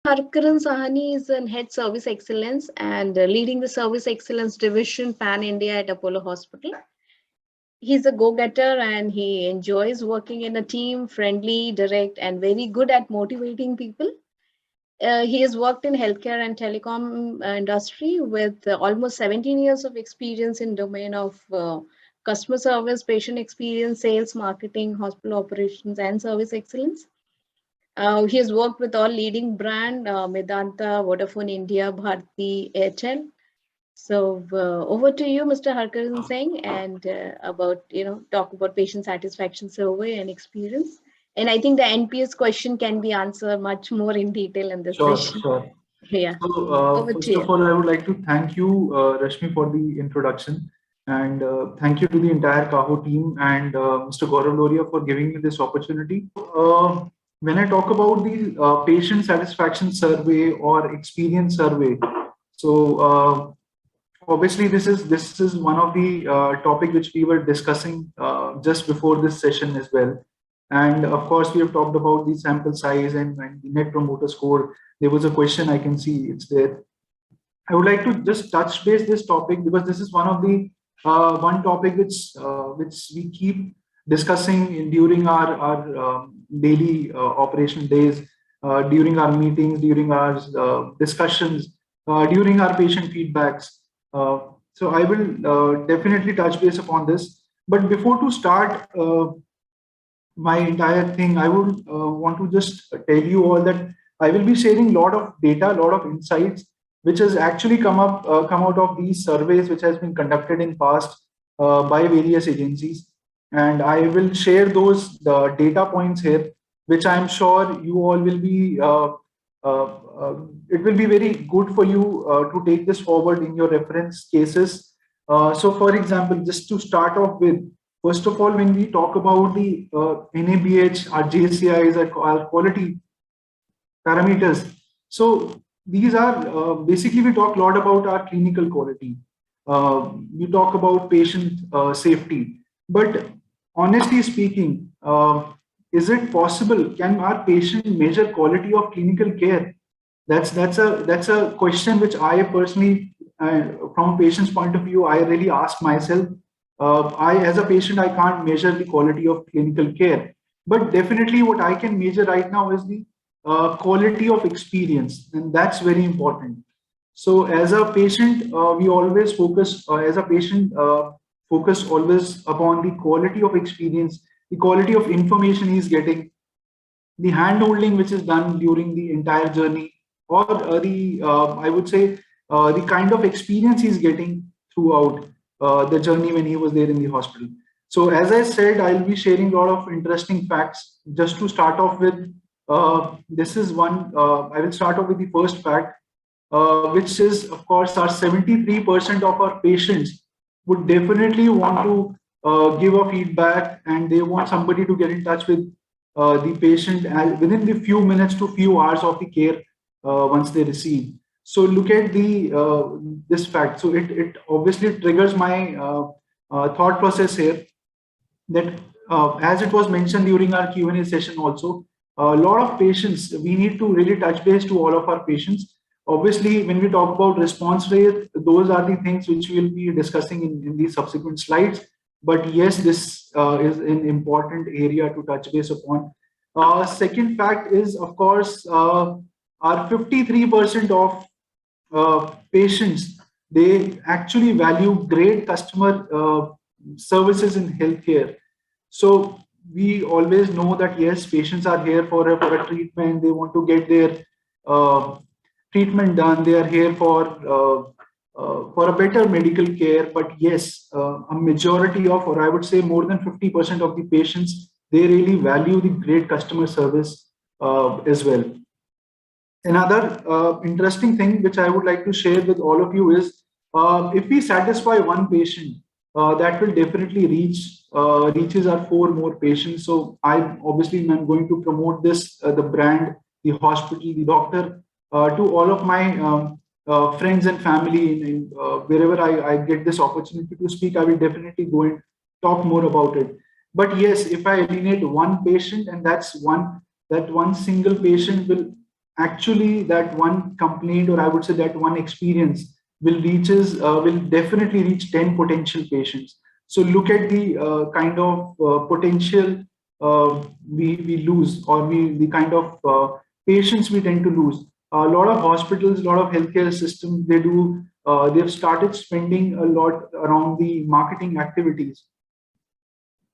Harkaran Sahni is an head service excellence and leading the service excellence division pan India at Apollo Hospital. He's a go-getter and he enjoys working in a team, friendly, direct, and very good at motivating people. He has worked in healthcare and telecom industry with almost 17 years of experience in domain of customer service, patient experience, sales, marketing, hospital operations, and service excellence. He has worked with all leading brand, Medanta, Vodafone India, Bharti, Airtel. So over to you, Mr. Harkaran Singh, and about talk about patient satisfaction survey and experience. And I think the NPS question can be answered much more in detail in this Sure, session. sure. Yeah. So first of all, I would like to thank you, Rashmi, for the introduction, and thank you to the entire Kaho team and Mr. Gaurav Loria for giving me this opportunity. When I talk about the patient satisfaction survey or experience survey, so obviously this is one of the topic which we were discussing just before this session as well. And of course, we have talked about the sample size and the net promoter score. There was a question I can see it's there. I would like to just touch base this topic because this is one of the one topic which we keep discussing during our daily operation days, during our meetings, during our discussions, during our patient feedbacks. So I will definitely touch base upon this. But before to start my entire thing, I would want to just tell you all that I will be sharing a lot of data, a lot of insights, which has actually come out of these surveys, which has been conducted in past by various agencies. And I will share those data points here, which I'm sure you all will be, it will be very good for you to take this forward in your reference cases. So for example, just to start off with, first of all, when we talk about the NABH, our JCIs, our quality parameters, so these are basically we talk a lot about our clinical quality. We talk about patient safety, but honestly speaking, is it possible? Can our patient measure quality of clinical care? That's a question which I personally, from a patient's point of view, I really ask myself. I, as a patient, I can't measure the quality of clinical care, but definitely what I can measure right now is the quality of experience, and that's very important. So as a patient, we always focus, as a patient, focus always upon the quality of experience, the quality of information he's getting, the hand-holding which is done during the entire journey, or I would say, the kind of experience he's getting throughout the journey when he was there in the hospital. So as I said, I'll be sharing a lot of interesting facts. Just to start off with, this is one, I will start off with the first fact, which is, of course, our 73% of our patients would definitely want to give a feedback, and they want somebody to get in touch with the patient within the few minutes to few hours of the care once they receive. So look at the this fact. So it obviously triggers my thought process here, that as it was mentioned during our Q&A session also, a lot of patients, we need to really touch base to all of our patients. Obviously, when we talk about response rate, those are the things which we'll be discussing in the subsequent slides. But yes, this is an important area to touch base upon. Second fact is, of course, our 53% of patients, they actually value great customer services in healthcare. So we always know that yes, patients are here for a treatment. They want to get their treatment done. They are here for a better medical care. But yes, a majority of, or I would say more than 50% of the patients, they really value the great customer service as well. Another interesting thing which I would like to share with all of you is, if we satisfy one patient, that will definitely reaches our 4 more patients. So I'm going to promote this, the brand, the hospital, the doctor, to all of my friends and family. Wherever I get this opportunity to speak, I will definitely go and talk more about it. But yes, if I eliminate one patient, and that one single patient will actually that one complaint, or I would say that one experience, will definitely reach 10 potential patients. So look at the kind of potential we lose, or the kind of patients we tend to lose. A lot of hospitals, a lot of healthcare systems, they've started spending a lot around the marketing activities.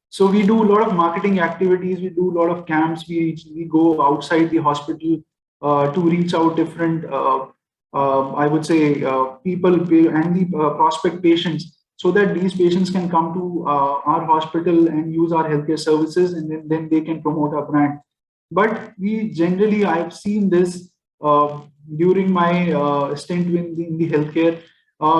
So we do a lot of marketing activities, we do a lot of camps, we go outside the hospital to reach out different, I would say, people and the prospect patients, so that these patients can come to our hospital and use our healthcare services, and then they can promote our brand. But I've seen this during my stint in the healthcare.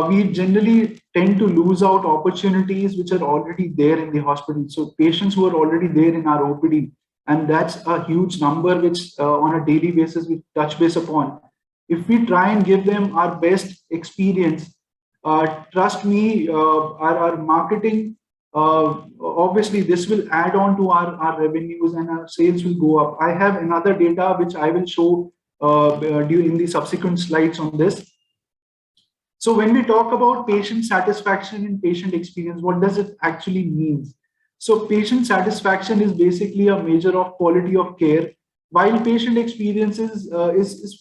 We generally tend to lose out opportunities which are already there in the hospital. So patients who are already there in our OPD, and that's a huge number which on a daily basis we touch base upon. If we try and give them our best experience, trust me, our marketing, obviously this will add on to our revenues, and our sales will go up. I have another data which I will show during the subsequent slides on this. So when we talk about patient satisfaction and patient experience, what does it actually mean? So patient satisfaction is basically a measure of quality of care, while patient experience is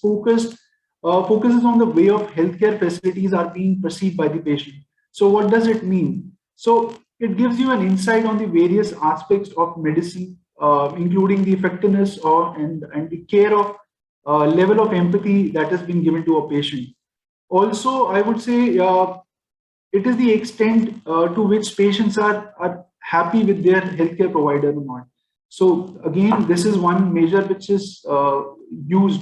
focuses on the way of healthcare facilities are being perceived by the patient. So what does it mean? So it gives you an insight on the various aspects of medicine, including the effectiveness and the care of level of empathy that has been given to a patient. Also, I would say it is the extent to which patients are happy with their healthcare provider or not. So again, this is one measure which is used,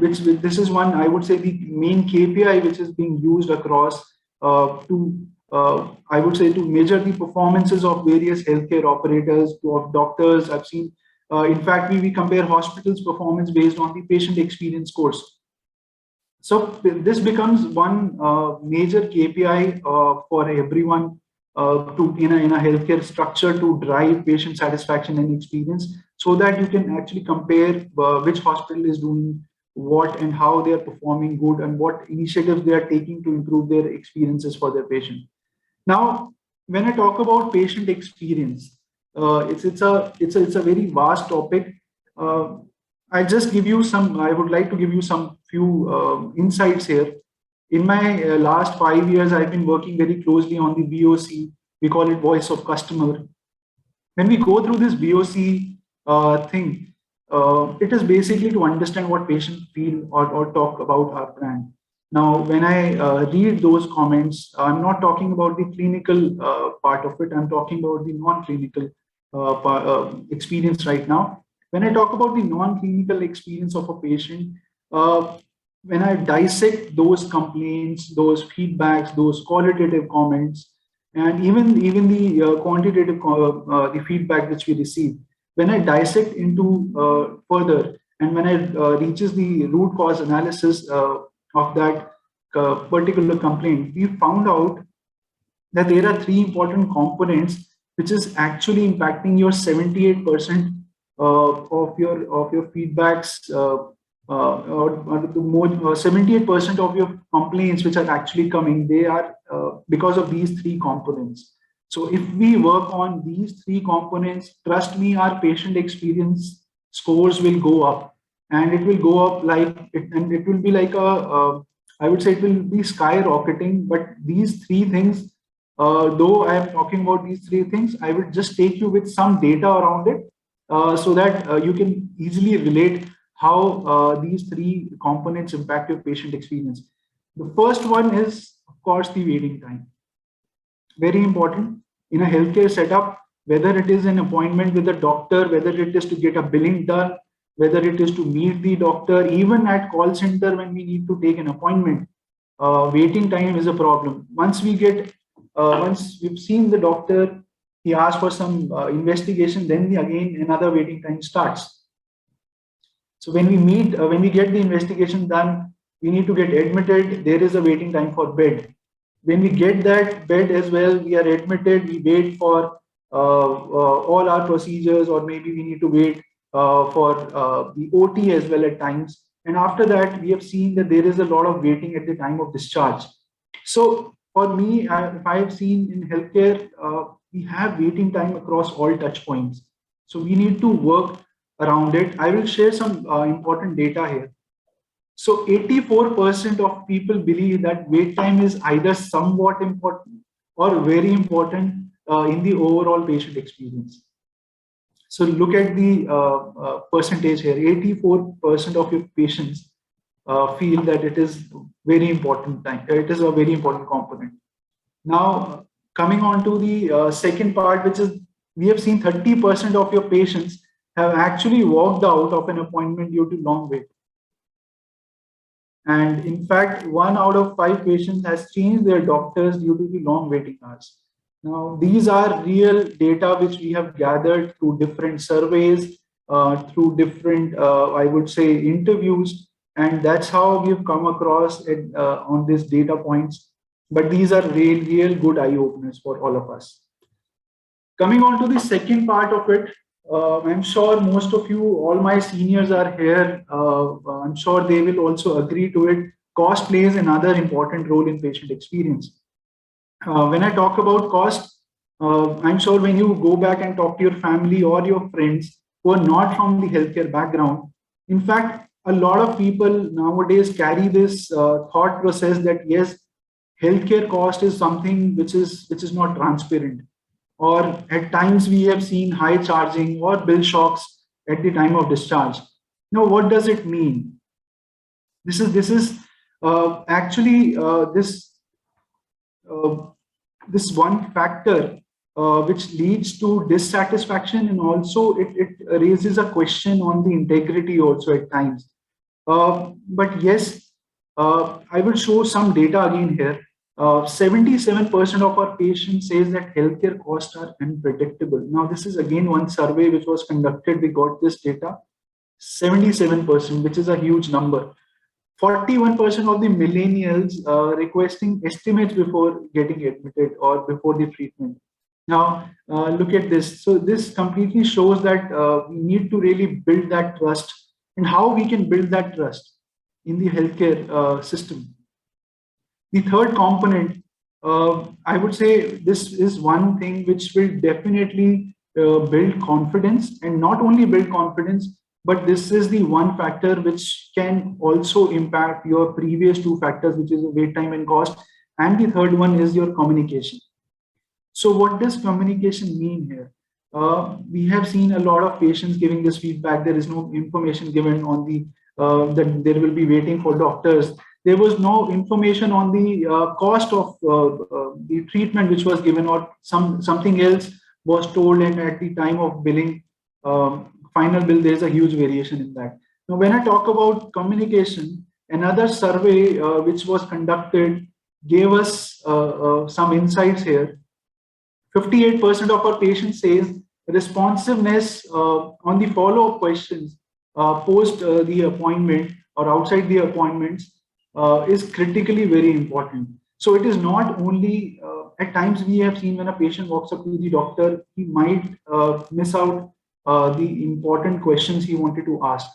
this is one, I would say, the main KPI which is being used across I would say, to measure the performances of various healthcare operators, of doctors. I've seen, in fact, we compare hospitals' performance based on the patient experience scores. So this becomes one major KPI for everyone in a healthcare structure to drive patient satisfaction and experience, so that you can actually compare which hospital is doing what and how they are performing good, and what initiatives they are taking to improve their experiences for their patient. Now, when I talk about patient experience, it's a very vast topic. I would like to give you some few insights here. In my last 5 years, I've been working very closely on the VOC. We call it voice of customer. When we go through this VOC thing, it is basically to understand what patients feel or talk about our brand. Now, when I read those comments, I'm not talking about the clinical part of it. I'm talking about the non-clinical experience right now. When I talk about the non-clinical experience of a patient, when I dissect those complaints, those feedbacks, those qualitative comments, and even the quantitative the feedback which we receive, when I dissect into further, and when I reaches the root cause analysis of that particular complaint, we found out that there are three important components which is actually impacting your 78% of your feedbacks, or the more 78% of your complaints which are actually coming, they are because of these three components. So if we work on these three components, trust me, our patient experience scores will go up, and it will go up and it will be like I would say it will be skyrocketing. But these three things, though I am talking about these three things, I will just take you with some data around it, so that you can easily relate how these three components impact your patient experience. The first one is, of course, the waiting time. Very important in a healthcare setup, whether it is an appointment with a doctor, whether it is to get a billing done, whether it is to meet the doctor, even at call center when we need to take an appointment, waiting time is a problem. Once we've seen the doctor, he asks for some investigation, then again another waiting time starts. So when we get the investigation done, we need to get admitted, there is a waiting time for bed. When we get that bed as well, we are admitted, we wait for all our procedures, or maybe we need to wait for the OT as well at times. And after that, we have seen that there is a lot of waiting at the time of discharge. So for me, if I have seen in healthcare, we have waiting time across all touch points. So we need to work around it. I will share some important data here. So 84% of people believe that wait time is either somewhat important or very important in the overall patient experience. So look at the percentage here. 84% of your patients feel that it is very important time. It is a very important component. Now, coming on to the second part, which is we have seen 30% of your patients have actually walked out of an appointment due to long wait. And in fact, 1 out of 5 patients has changed their doctors due to the long waiting hours. Now, these are real data which we have gathered through different surveys, through different, I would say, interviews, and that's how we've come across it on these data points. But these are real good eye openers for all of us. Coming on to the second part of it, I'm sure most of you, all my seniors are here. I'm sure they will also agree to it. Cost plays another important role in patient experience. When I talk about cost, I'm sure when you go back and talk to your family or your friends who are not from the healthcare background, in fact, a lot of people nowadays carry this thought process that yes, healthcare cost is something which is not transparent, or at times we have seen high charging or bill shocks at the time of discharge. Now, what does it mean? This is actually this one factor which leads to dissatisfaction, and also it raises a question on the integrity also at times. But yes, I will show some data again here. 77% of our patients says that healthcare costs are unpredictable. Now, this is again one survey which was conducted. We got this data, 77%, which is a huge number. 41% of the millennials requesting estimates before getting admitted or before the treatment. Now, look at this. So this completely shows that we need to really build that trust, and how we can build that trust in the healthcare system. The third component, I would say this is one thing which will definitely build confidence, and not only build confidence, but this is the one factor which can also impact your previous 2 factors, which is wait time and cost. And the third one is your communication. So what does communication mean here? We have seen a lot of patients giving this feedback. There is no information given on the that there will be waiting for doctors. There was no information on the cost of the treatment which was given, or something else was told, and at the time of billing, final bill, there is a huge variation in that. Now, when I talk about communication, another survey which was conducted gave us some insights here. 58% of our patients says responsiveness on the follow-up questions post the appointment or outside the appointments is critically very important. So it is not only at times we have seen when a patient walks up to the doctor, he might miss out the important questions he wanted to ask.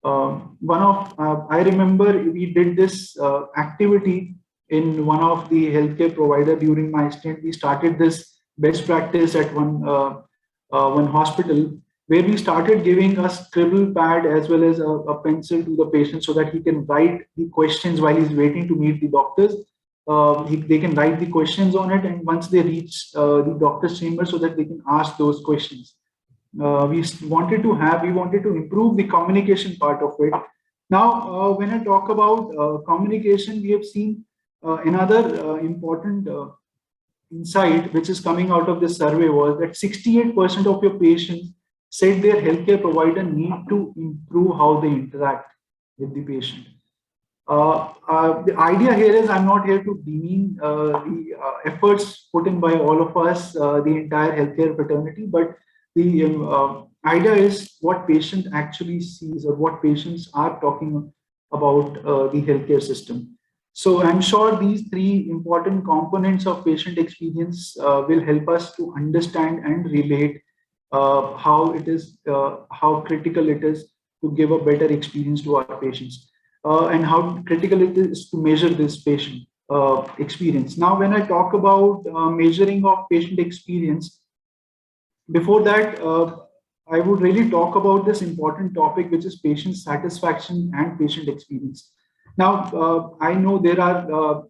I remember we did this activity in one of the healthcare provider during my stint. We started this best practice at one hospital, where we started giving a scribble pad as well as a pencil to the patient, so that he can write the questions while he's waiting to meet the doctors. They can write the questions on it, and once they reach the doctor's chamber, so that they can ask those questions. We wanted to improve the communication part of it. Now, when I talk about communication, we have seen another important insight which is coming out of this survey was that 68% of your patients said their healthcare provider need to improve how they interact with the patient. The idea here is, I'm not here to demean the efforts put in by all of us, the entire healthcare fraternity, but the idea is what patient actually sees, or what patients are talking about the healthcare system. So I'm sure these 3 important components of patient experience will help us to understand and relate how critical it is to give a better experience to our patients. and how critical it is to measure this patient experience. Now, when I talk about measuring of patient experience, before that, I would really talk about this important topic, which is patient satisfaction and patient experience. Now, I know there are a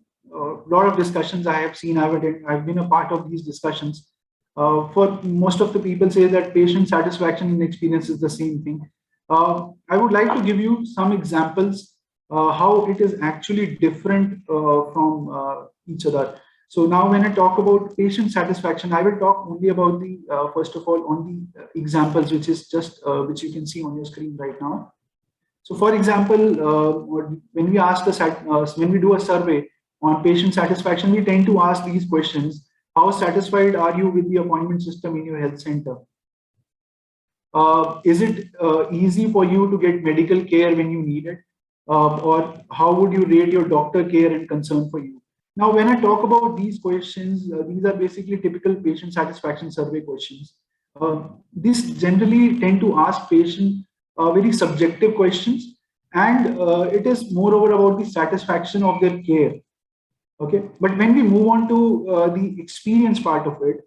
lot of discussions I have seen. I've been a part of these discussions. For most of the people say that patient satisfaction and experience is the same thing. I would like to give you some examples how it is actually different from each other. So now when I talk about patient satisfaction, I will talk only about the, first of all, on the examples, which is just, which you can see on your screen right now. So for example, when we ask when we do a survey on patient satisfaction, we tend to ask these questions. How satisfied are you with the appointment system in your health center? Is it easy for you to get medical care when you need it? Or how would you rate your doctor care and concern for you? Now, when I talk about these questions, these are basically typical patient satisfaction survey questions. These generally tend to ask patient very subjective questions, and it is moreover about the satisfaction of their care. Okay, but when we move on to the experience part of it,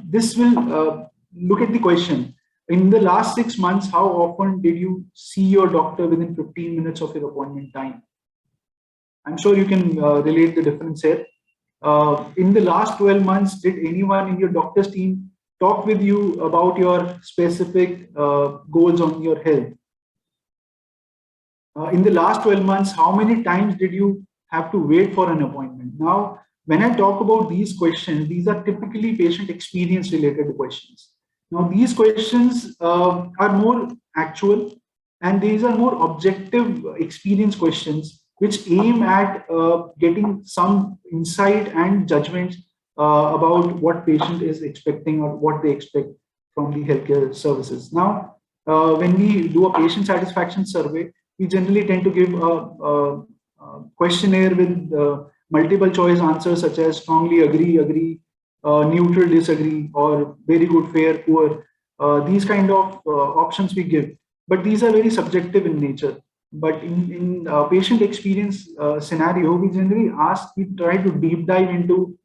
this will look at the question. In the last 6 months, how often did you see your doctor within 15 minutes of your appointment time? I'm sure you can relate the difference here. In the last 12 months, did anyone in your doctor's team talk with you about your specific goals on your health? In the last 12 months, how many times did you have to wait for an appointment? Now, when I talk about these questions, these are typically patient experience related questions. Now, these questions are more actual, and these are more objective experience questions, which aim at getting some insight and judgment about what patient is expecting or what they expect from the healthcare services. Now, when we do a patient satisfaction survey, we generally tend to give a questionnaire with multiple choice answers such as strongly agree, agree, neutral, disagree, or very good, fair, poor. These kind of options we give, but these are very subjective in nature. But in patient experience scenario, we generally we try to deep dive into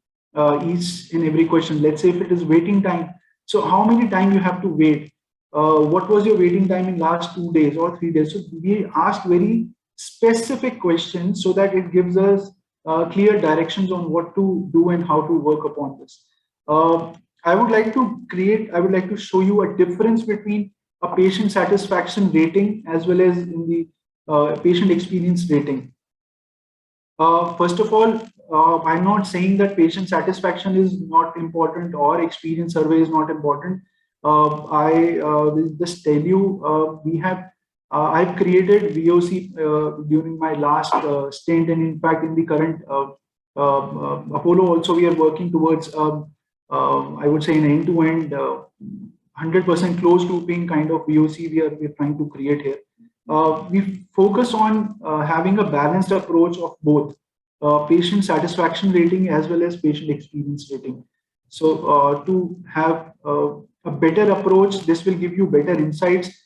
each and every question. Let's say if it is waiting time, so how many time you have to wait? What was your waiting time in last 2 days or 3 days? So we ask very specific questions so that it gives us clear directions on what to do and how to work upon this. I would like to show you a difference between a patient satisfaction rating as well as in the patient experience rating. First of all, I'm not saying that patient satisfaction is not important or experience survey is not important. I will just tell you, I've created VOC during my last stint, and in fact, in the current Apollo, also we are working towards, I would say, an end-to-end, 100% closed looping kind of VOC we're trying to create here. We focus on having a balanced approach of both patient satisfaction rating as well as patient experience rating. So to have a better approach, this will give you better insights.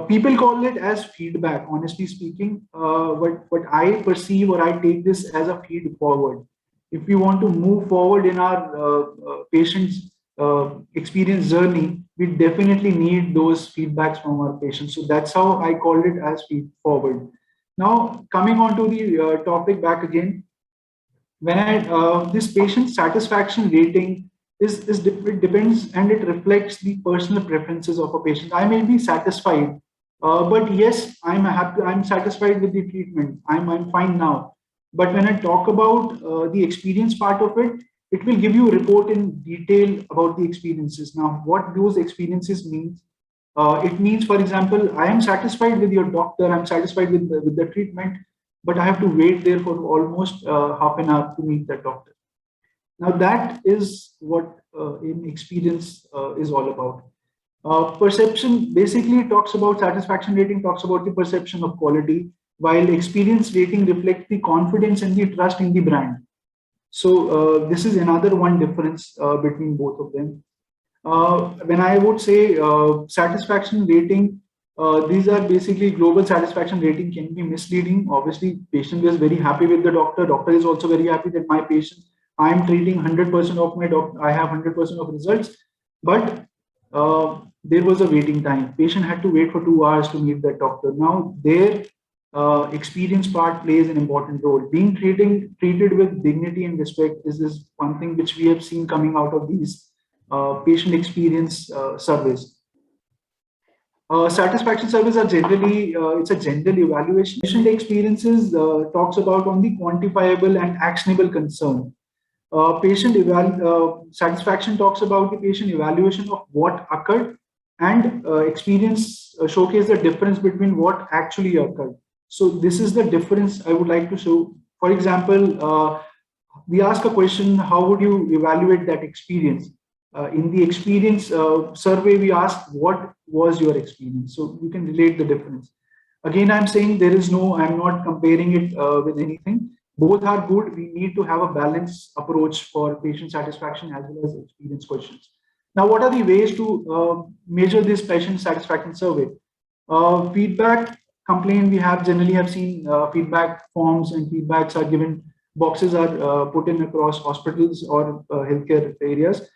People call it as feedback, honestly speaking, but I perceive or I take this as a feed forward. If we want to move forward in our patients' experience journey, we definitely need those feedbacks from our patients. So that's how I called it as feed forward. Now, coming on to the topic back again, when this patient satisfaction rating it depends and it reflects the personal preferences of a patient. I may be satisfied, but yes, I'm happy, I'm satisfied with the treatment. I'm fine now. But when I talk about the experience part of it, it will give you a report in detail about the experiences. Now, what those experiences means, it means, for example, I am satisfied with your doctor, I'm satisfied with the treatment, but I have to wait there for almost half an hour to meet the doctor. Now, that is what in experience is all about. Perception basically talks about satisfaction rating, talks about the perception of quality, while experience rating reflects the confidence and the trust in the brand. So this is another one difference between both of them. When I would say satisfaction rating These are basically global satisfaction rating can be misleading. Obviously, patient is very happy with the doctor. Doctor is also very happy that my patient, I am treating 100% of my doctor. I have 100% of results, but there was a waiting time. Patient had to wait for 2 hours to meet that doctor. Now their experience part plays an important role. Being treated with dignity and respect is one thing which we have seen coming out of these patient experience surveys. Satisfaction surveys are generally, it's a general evaluation. Patient experiences talks about only quantifiable and actionable concern. Satisfaction talks about the patient evaluation of what occurred, and experience showcase the difference between what actually occurred. So this is the difference I would like to show. For example, we ask a question, how would you evaluate that experience? In the experience survey, we ask, what was your experience? So you can relate the difference. Again, I'm saying there is no, I'm not comparing it with anything. Both are good. We need to have a balanced approach for patient satisfaction as well as experience questions. Now, what are the ways to measure this patient satisfaction survey? Feedback complaint, we have generally have seen feedback forms and feedbacks are given, boxes are put in across hospitals or healthcare areas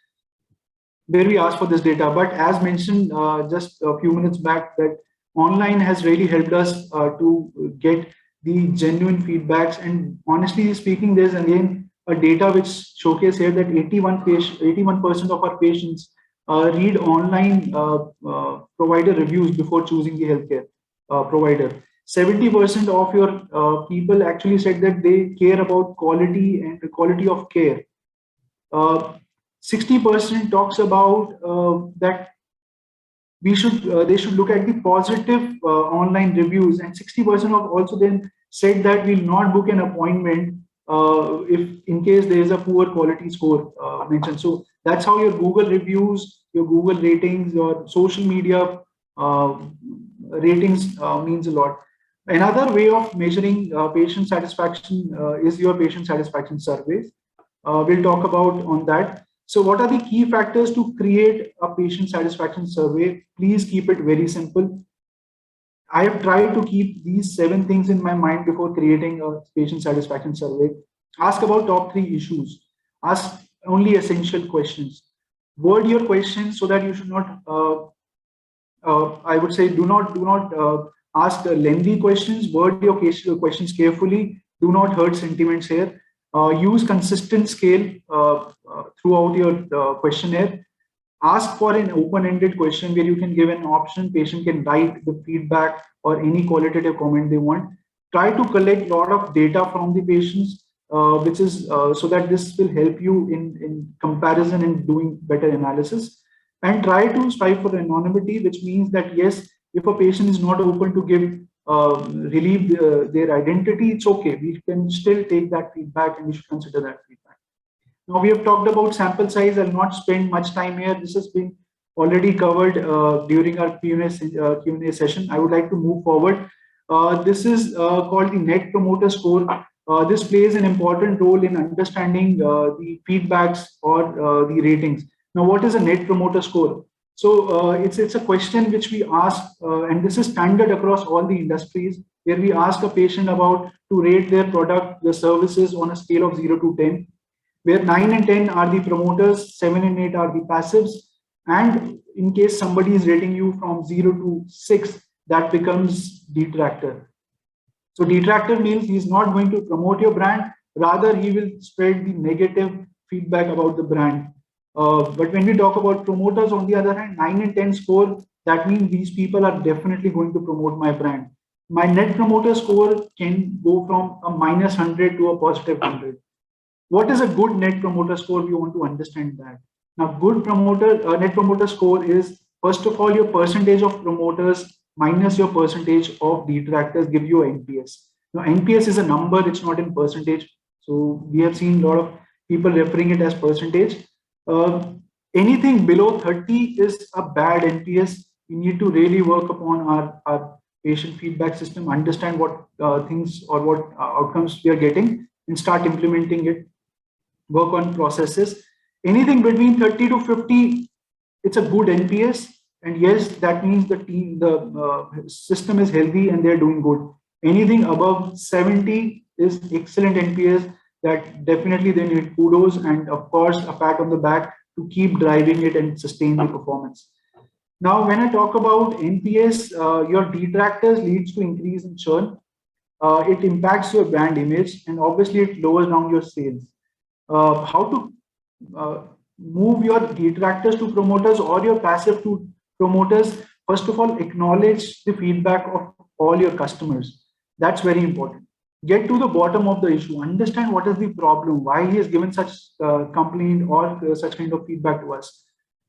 where we ask for this data. But as mentioned just a few minutes back, that online has really helped us to get the genuine feedbacks. And honestly speaking, there's again a data which showcase here that 81% of our patients read online provider reviews before choosing the healthcare provider. 70% of your people actually said that they care about quality and the quality of care. 60% talks about that we should they should look at the positive online reviews, and 60% of also then said that we'll not book an appointment if in case there is a poor quality score mentioned. So that's how your Google reviews, your Google ratings, your social media ratings means a lot. Another way of measuring patient satisfaction is your patient satisfaction surveys. We'll talk about on that. So what are the key factors to create a patient satisfaction survey? Please keep it very simple. I have tried to keep these 7 things in my mind before creating a patient satisfaction survey. Ask about top 3 issues. Ask only essential questions. Word your questions so that you should not, I would say, do not ask lengthy questions. Word your questions carefully. Do not hurt sentiments here. Use consistent scale throughout your questionnaire. Ask for an open-ended question where you can give an option. Patient can write the feedback or any qualitative comment they want. Try to collect a lot of data from the patients, which is so that this will help you in comparison and doing better analysis. And try to strive for anonymity, which means that yes, if a patient is not open to give relieve their identity, it's okay. We can still take that feedback and we should consider that feedback. Now we have talked about sample size. I'll not spend much time here. This has been already covered during our Q&A session. I would like to move forward. This is called the Net Promoter Score. This plays an important role in understanding the feedbacks or the ratings. Now, what is a Net Promoter Score? So it's a question which we ask, and this is standard across all the industries, where we ask a patient about to rate their product, the services on a scale of 0 to 10, where 9 and 10 are the promoters, 7 and 8 are the passives, and in case somebody is rating you from 0 to 6, that becomes detractor. So detractor means he's not going to promote your brand, rather he will spread the negative feedback about the brand. But when we talk about promoters, on the other hand, 9 and 10 score, that means these people are definitely going to promote my brand. My Net Promoter Score can go from a -100 to a +100. What is a good Net Promoter Score? We want to understand that. Now, good Net Promoter Score is, first of all, your percentage of promoters minus your percentage of detractors give you NPS. Now, NPS is a number, it's not in percentage. So we have seen a lot of people referring it as percentage. Anything below 30 is a bad NPS. We need to really work upon our patient feedback system, understand what things or what outcomes we are getting, and start implementing it, work on processes. Anything between 30 to 50, it's a good NPS. And yes, that means the system is healthy and they're doing good. Anything above 70 is excellent NPS. That definitely they need kudos and of course a pat on the back to keep driving it and sustain the performance. Now, when I talk about NPS, your detractors leads to increase in churn. It impacts your brand image and obviously it lowers down your sales. How to move your detractors to promoters or your passive to promoters? First of all, acknowledge the feedback of all your customers. That's very important. Get to the bottom of the issue. Understand what is the problem, why he has given such complaint or such kind of feedback to us.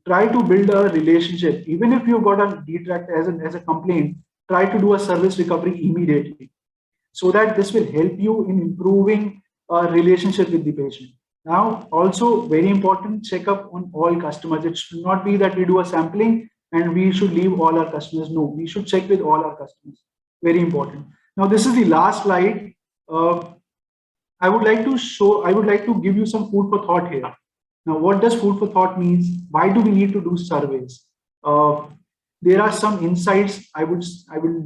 Try to build a relationship. Even if you've got a detract as a complaint, try to do a service recovery immediately, so that this will help you in improving a relationship with the patient. Now, also very important, check up on all customers. It should not be that we do a sampling and we should leave all our customers. No, we should check with all our customers. Very important. Now, this is the last slide. I would like to give you some food for thought here. Now, what does food for thought means? Why do we need to do surveys? There are some insights. I will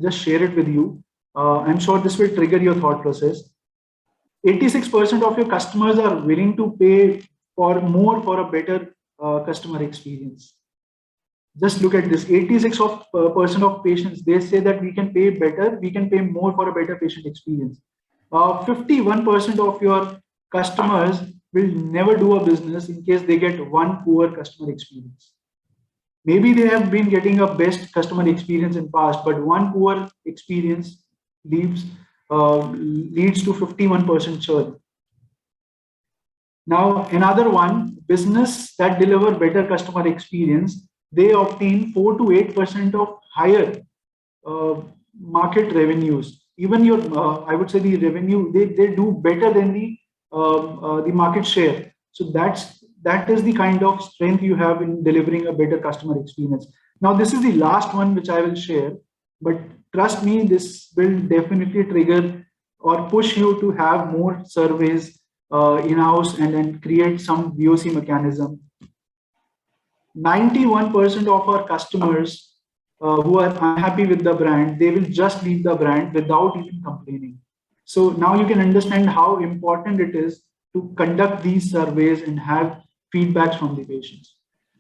just share it with you. I'm sure this will trigger your thought process. 86% of your customers are willing to pay for more for a better customer experience. Just look at this. 86% of patients, they say that we can pay better, we can pay more for a better patient experience. 51% of your customers will never do a business in case they get one poor customer experience. Maybe they have been getting a best customer experience in past, but one poor experience leads to 51% churn. Now, another one, business that deliver better customer experience, they obtain 4 to 8% of higher market revenues. Even your, I would say the revenue, they do better than the market share. So that is the kind of strength you have in delivering a better customer experience. Now, this is the last one which I will share, but trust me, this will definitely trigger or push you to have more surveys in-house and then create some VOC mechanism. 91% of our customers who are unhappy with the brand, they will just leave the brand without even complaining. So now you can understand how important it is to conduct these surveys and have feedbacks from the patients.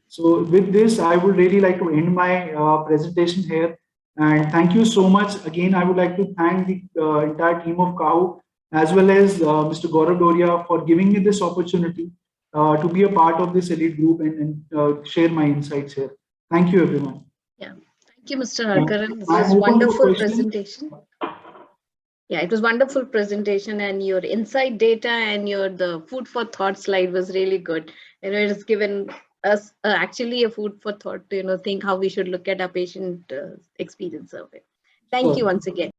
So with this, I would really like to end my presentation here. And thank you so much. Again, I would like to thank the entire team of KAHU, as well as Mr. Gaurav Doria for giving me this opportunity to be a part of this elite group and share my insights here. Thank you, everyone. Yeah, thank you, Mr. Harkaran. This was a wonderful presentation. Yeah, it was wonderful presentation, and your inside data and the food for thought slide was really good. It has given us actually a food for thought to think how we should look at our patient experience survey. Thank you once again.